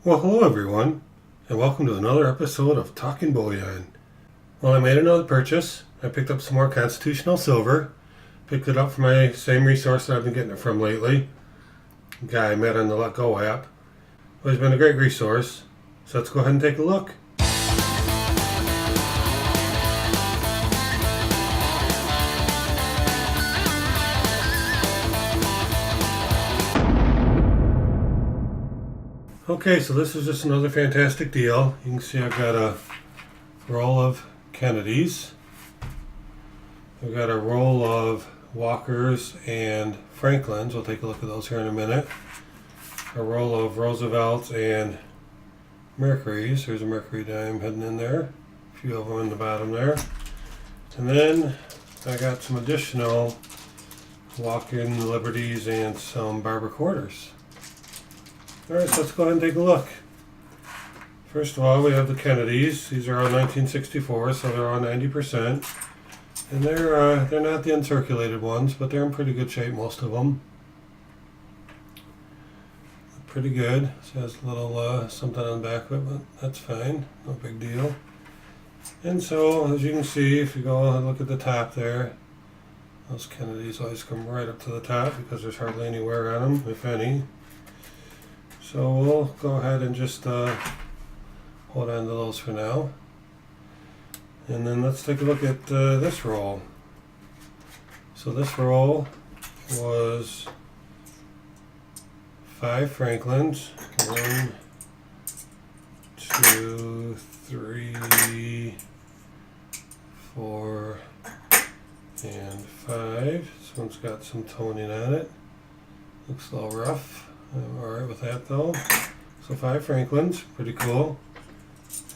Well, hello everyone, and welcome to another episode of Talking Bullion. Well, I made another purchase. I picked up some more constitutional silver. Picked it up from my same resource that I've been getting it from lately. A guy I met on the Let Go app. Well, he's been a great resource, so let's go ahead and take a look. Okay, so this is just another fantastic deal. You can see I've got a roll of Kennedys. I've got a roll of Walkers and Franklins. We'll take a look at those here in a minute. A roll of Roosevelts and Mercurys. There's a Mercury dime hidden in there. A few of them in the bottom there. And then I got some additional Walk-in Liberties and some Barber Quarters. Alright, so let's go ahead and take a look. First of all, we have the Kennedys. These are all 1964, so they're all 90%. And they're not the uncirculated ones, but they're in pretty good shape, most of them. Pretty good. It has a little something on the back of it, but that's fine. No big deal. And so, as you can see, if you go and look at the top there, those Kennedys always come right up to the top because there's hardly any wear on them, if any. So we'll go ahead and just hold on to those for now. And then let's take a look at this roll. So this roll was 5 Franklins. 1, 2, 3, 4, and 5. This one's got some toning on it. Looks a little rough. I'm alright with that though. So 5 Franklins, pretty cool.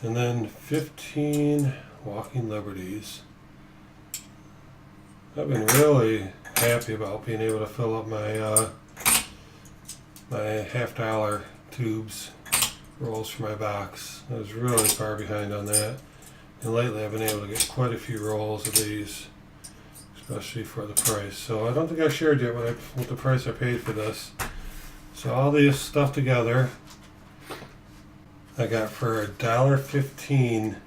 And then 15 Walking Liberties. I've been really happy about being able to fill up my my $50 tubes rolls for my box. I was really far behind on that. And lately I've been able to get quite a few rolls of these, especially for the price. So I don't think I shared yet what the price I paid for this. So all these stuff together, I got for $1.15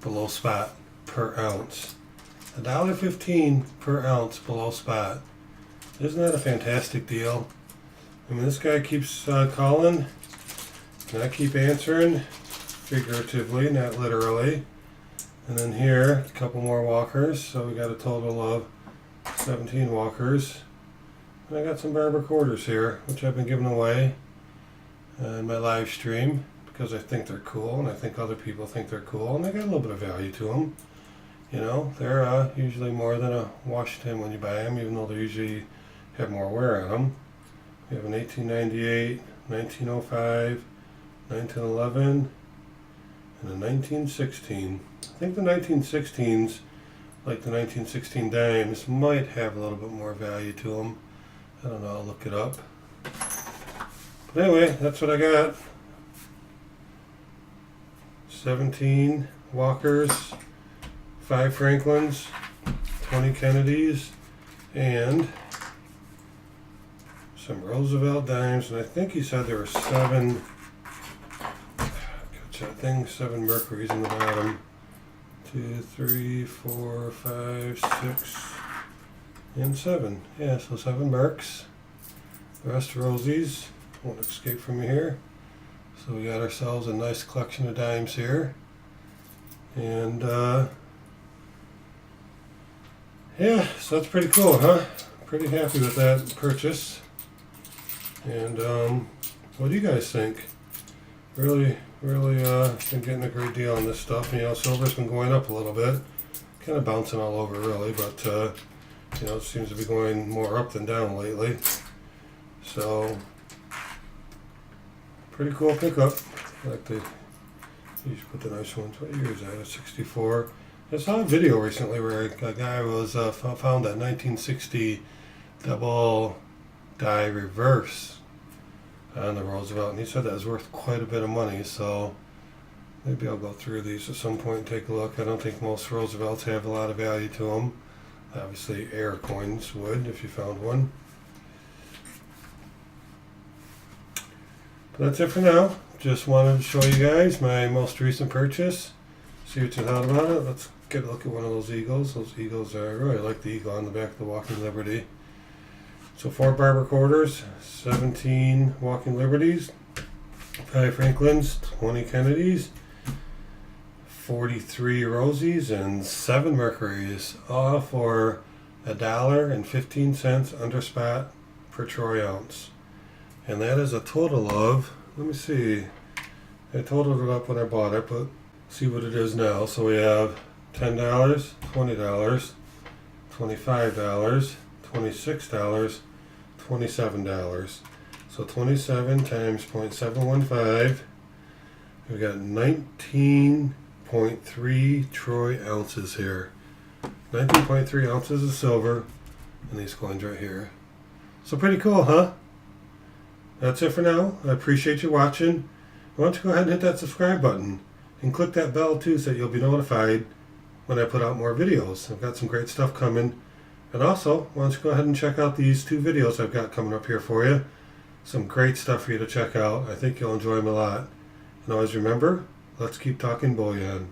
below spot per ounce. $1.15 per ounce below spot. Isn't that a fantastic deal? I mean, this guy keeps calling, and I keep answering, figuratively, not literally. And then here, a couple more walkers, so we got a total of 17 walkers. And I got some Barber Quarters here, which I've been giving away in my live stream because I think they're cool, and I think other people think they're cool, and they got a little bit of value to them. You know, they're usually more than a Washington when you buy them, even though they usually have more wear on them. We have an 1898, 1905, 1911, and a 1916. I think the 1916s, like the 1916 dimes, might have a little bit more value to them. I don't know, I'll look it up. But anyway, that's what I got. 17 Walkers, 5 Franklins, 20 Kennedys, and some Roosevelt dimes. And I think he said there were 7, I think 7 Mercurys in the bottom. 2, 3, 4, 5, 6. And 7. Yeah, so 7 Mercs. The rest Rosies. Won't escape from me here. So we got ourselves a nice collection of dimes here. And yeah, so that's pretty cool, huh? Pretty happy with that purchase. And what do you guys think? Really been getting a great deal on this stuff. You know, silver's been going up a little bit. Kind of bouncing all over really, but you know, it seems to be going more up than down lately. So, pretty cool pickup. I like the, you should put the nice ones. What year is that? A 64. I saw a video recently where a guy was found that 1960 double die reverse on the Roosevelt, and he said that was worth quite a bit of money. So maybe I'll go through these at some point and take a look. I don't think most Roosevelts have a lot of value to them. Obviously, air coins would if you found one. But that's it for now. Just wanted to show you guys my most recent purchase. See what you thought about it. Let's get a look at one of those eagles. Those eagles are, I really like the eagle on the back of the Walking Liberty. So 4 barber quarters, 17 Walking Liberties, 5 Franklins, 20 Kennedys, 43 Rosies, and 7 Mercurys, all for $1.15 under spot per troy ounce. And that is a total of, let me see, I totaled it up when I bought it, but see what it is now. So we have $10, $20, $25, $26, $27. So 27 times 0.715, we've got 19.3 troy ounces here. 19.3 ounces of silver in these coins right here. So pretty cool, huh? That's it for now. I appreciate you watching. Why don't you go ahead and hit that subscribe button and click that bell too so that you'll be notified when I put out more videos. I've got some great stuff coming. And also, why don't you go ahead and check out these 2 videos I've got coming up here for you. Some great stuff for you to check out. I think you'll enjoy them a lot. And always remember, let's keep talking bullion.